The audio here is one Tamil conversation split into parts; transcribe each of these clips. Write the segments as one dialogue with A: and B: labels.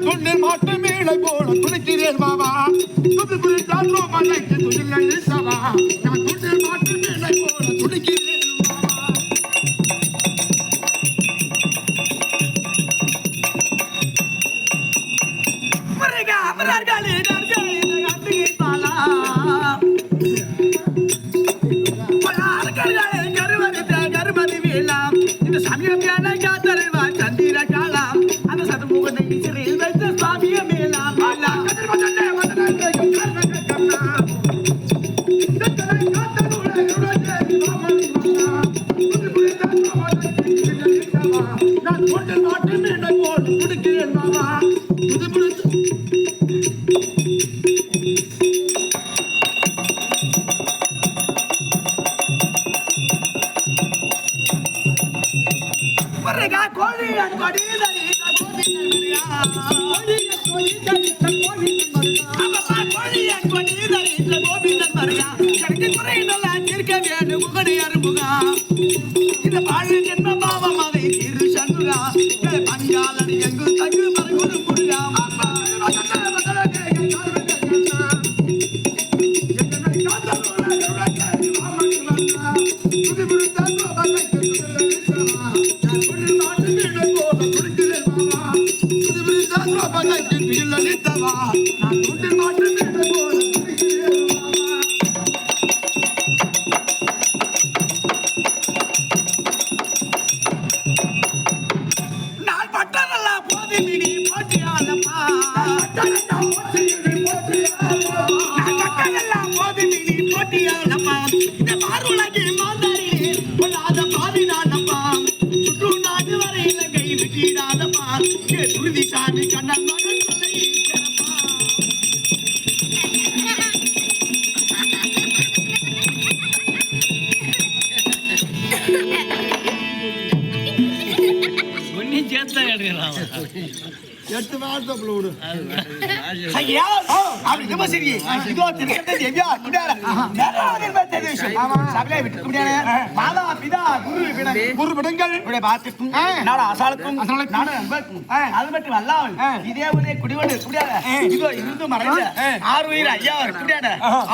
A: தொண்டு மாட்டு மேலை போல துணிக்கிறேன் பாபா துது புரிந்தால் மலைக்கு துணிலை சவா நான் தொண்டு மாட்டு மேலை போல துணிக்கிறேன்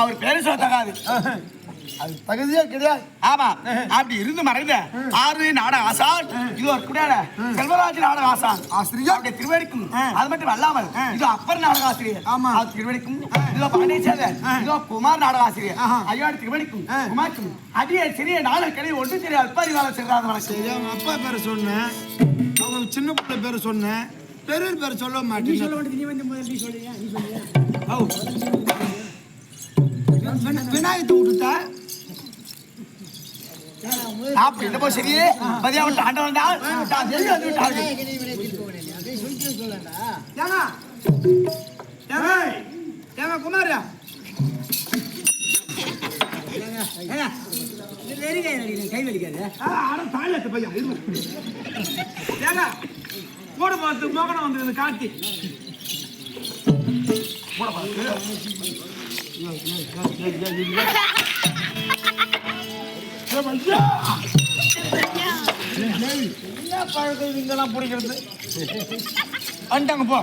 A: அவர் பேரு சொல்லத்தகாது அது தகுதியே கிடையாது. ஆமா அப்படி இருந்து மறைந்த 6 நாடக ஆசான் இது ஒரு குடியான செல்வராஜ் நாடக ஆசான் ஆசிரியர் திருவேடிக்கும். அது மட்டும் அல்லாமல் இது அப்பர் நாடக ஆசிரியர் அது திருவேடிக்கும். இதோ பாண்டியசேகர் இதோ குமார் நாடக ஆசிரியர் ஐயாடு திருவேடிக்கும் குமார்க்கும் அதிக சிறிய நாடகங்களை ஒன்று சிறிய அல்பாரிவாளர் செல்றாங்க. அவங்க அப்பா பேரை சொன்னேன், அவங்க சின்ன பிள்ளை பேரை சொன்னேன், பெரிய பேரை சொல்ல மாட்டேன். விநாயகத்தை விட்டுட்டா அப்படி இந்த போய் சரியே பதியா விட்டு ஆண்டவன் குமாரியா கை வலிக்காது பையன் கூட பார்த்து மோகனம் வந்து காட்டி கூட பார்த்து என்ன பழக்கம் இங்கெல்லாம் பிடிக்கிறது வந்துட்டாங்க போ.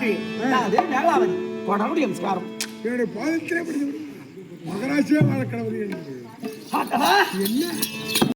A: பார்த்து அதே மேகலாவதி தொடர்புடைய நமஸ்காரம்
B: என்னுடைய பாதத்திலே படித்து மகராசியே வாழ கடவுள் என்ன